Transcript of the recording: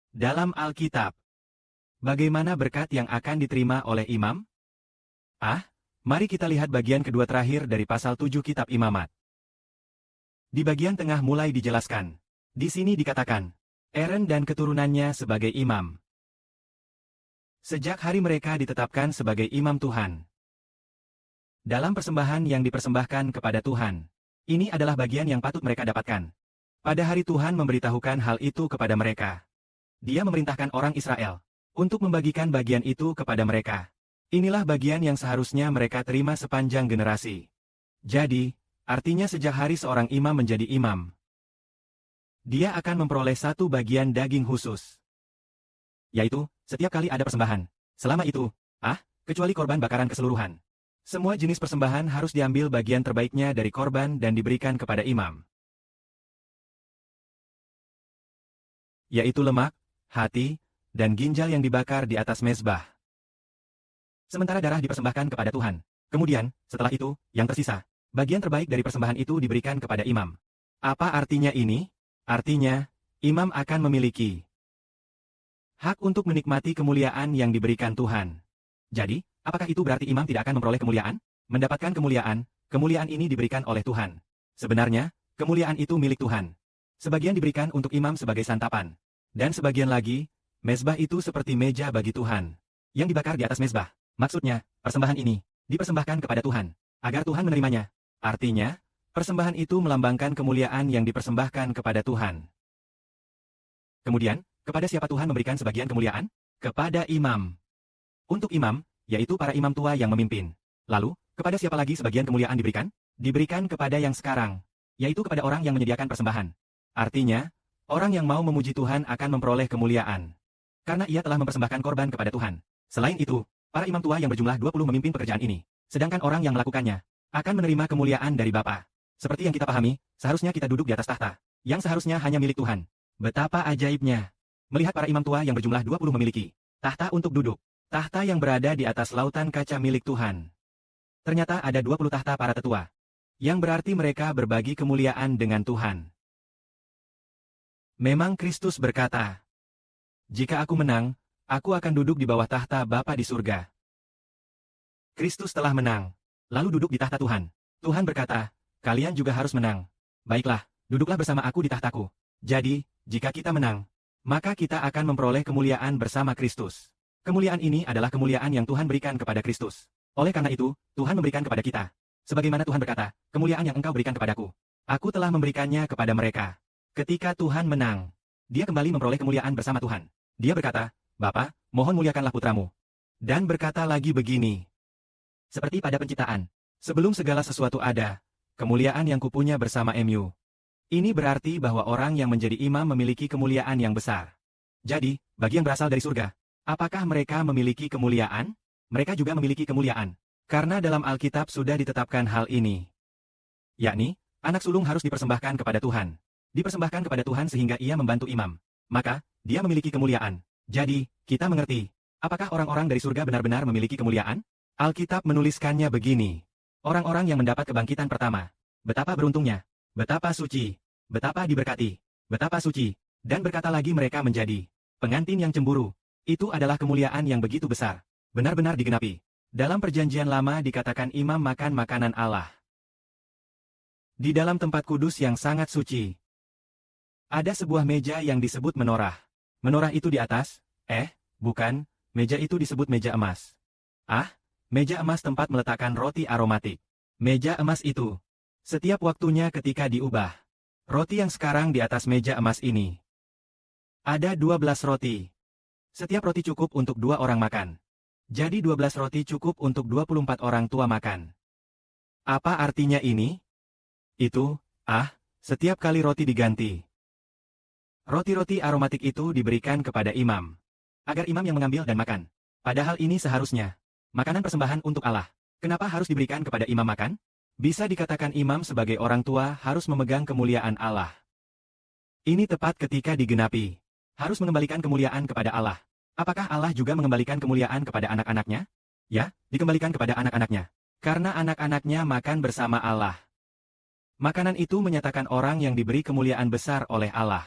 Dalam Alkitab, bagaimana berkat yang akan diterima oleh imam? Mari kita lihat bagian kedua terakhir dari pasal 7 Kitab Imamat. Di bagian tengah mulai dijelaskan. Di sini dikatakan, Aaron dan keturunannya sebagai imam. Sejak hari mereka ditetapkan sebagai imam Tuhan. Dalam persembahan yang dipersembahkan kepada Tuhan, ini adalah bagian yang patut mereka dapatkan. Pada hari Tuhan memberitahukan hal itu kepada mereka. Dia memerintahkan orang Israel untuk membagikan bagian itu kepada mereka. Inilah bagian yang seharusnya mereka terima sepanjang generasi. Jadi, artinya sejak hari seorang imam menjadi imam, dia akan memperoleh satu bagian daging khusus. Yaitu, setiap kali ada persembahan. Selama itu, kecuali korban bakaran keseluruhan. Semua jenis persembahan harus diambil bagian terbaiknya dari korban dan diberikan kepada imam. Yaitu lemak, hati, dan ginjal yang dibakar di atas mezbah. Sementara darah dipersembahkan kepada Tuhan. Kemudian, setelah itu, yang tersisa, bagian terbaik dari persembahan itu diberikan kepada imam. Apa artinya ini? Artinya, imam akan memiliki hak untuk menikmati kemuliaan yang diberikan Tuhan. Jadi, apakah itu berarti imam tidak akan memperoleh kemuliaan? Mendapatkan kemuliaan ini diberikan oleh Tuhan. Sebenarnya, kemuliaan itu milik Tuhan. Sebagian diberikan untuk imam sebagai santapan. Dan sebagian lagi, mezbah itu seperti meja bagi Tuhan, yang dibakar di atas mezbah. Maksudnya, persembahan ini dipersembahkan kepada Tuhan, agar Tuhan menerimanya. Artinya, persembahan itu melambangkan kemuliaan yang dipersembahkan kepada Tuhan. Kemudian, kepada siapa Tuhan memberikan sebagian kemuliaan? Kepada imam. Untuk imam, yaitu para imam tua yang memimpin. Lalu, kepada siapa lagi sebagian kemuliaan diberikan? Diberikan kepada yang sekarang, yaitu kepada orang yang menyediakan persembahan. Artinya, orang yang mau memuji Tuhan akan memperoleh kemuliaan, karena ia telah mempersembahkan korban kepada Tuhan. Selain itu, para imam tua yang berjumlah 20 memimpin pekerjaan ini, sedangkan orang yang melakukannya akan menerima kemuliaan dari Bapa. Seperti yang kita pahami, seharusnya kita duduk di atas tahta, yang seharusnya hanya milik Tuhan. Betapa ajaibnya melihat para imam tua yang berjumlah 20 memiliki tahta untuk duduk, tahta yang berada di atas lautan kaca milik Tuhan. Ternyata ada 20 tahta para tetua, yang berarti mereka berbagi kemuliaan dengan Tuhan. Memang Kristus berkata, "Jika aku menang, aku akan duduk di bawah tahta Bapa di surga." Kristus telah menang, lalu duduk di tahta Tuhan. Tuhan berkata, "Kalian juga harus menang. Baiklah, duduklah bersama aku di tahtaku." Jadi, jika kita menang, maka kita akan memperoleh kemuliaan bersama Kristus. Kemuliaan ini adalah kemuliaan yang Tuhan berikan kepada Kristus. Oleh karena itu, Tuhan memberikan kepada kita. Sebagaimana Tuhan berkata, "Kemuliaan yang engkau berikan kepadaku, aku telah memberikannya kepada mereka." Ketika Tuhan menang, dia kembali memperoleh kemuliaan bersama Tuhan. Dia berkata, "Bapa, mohon muliakanlah putramu." Dan berkata lagi begini, seperti pada penciptaan, "Sebelum segala sesuatu ada, kemuliaan yang kupunya bersama MU." Ini berarti bahwa orang yang menjadi imam memiliki kemuliaan yang besar. Jadi, bagi yang berasal dari surga, apakah mereka memiliki kemuliaan? Mereka juga memiliki kemuliaan. Karena dalam Alkitab sudah ditetapkan hal ini. Yakni, anak sulung harus dipersembahkan kepada Tuhan. Dipersembahkan kepada Tuhan sehingga ia membantu imam. Maka, dia memiliki kemuliaan. Jadi, kita mengerti, apakah orang-orang dari surga benar-benar memiliki kemuliaan? Alkitab menuliskannya begini. Orang-orang yang mendapat kebangkitan pertama. Betapa beruntungnya. Betapa suci. Betapa diberkati. Betapa suci. Dan berkata lagi mereka menjadi pengantin yang cemburu. Itu adalah kemuliaan yang begitu besar. Benar-benar digenapi. Dalam perjanjian lama dikatakan imam makan makanan Allah. Di dalam tempat kudus yang sangat suci, ada sebuah meja yang disebut menorah. Menorah itu di atas? Bukan, meja itu disebut meja emas. Meja emas tempat meletakkan roti aromatik. Meja emas itu, setiap waktunya ketika diubah. Roti yang sekarang di atas meja emas ini. Ada 12 roti. Setiap roti cukup untuk 2 orang makan. Jadi 12 roti cukup untuk 24 orang tua makan. Apa artinya ini? Itu, setiap kali roti diganti. Roti-roti aromatik itu diberikan kepada imam, agar imam yang mengambil dan makan. Padahal ini seharusnya makanan persembahan untuk Allah. Kenapa harus diberikan kepada imam makan? Bisa dikatakan imam sebagai orang tua harus memegang kemuliaan Allah. Ini tepat ketika digenapi. Harus mengembalikan kemuliaan kepada Allah. Apakah Allah juga mengembalikan kemuliaan kepada anak-anaknya? Ya, dikembalikan kepada anak-anaknya. Karena anak-anaknya makan bersama Allah. Makanan itu menyatakan orang yang diberi kemuliaan besar oleh Allah.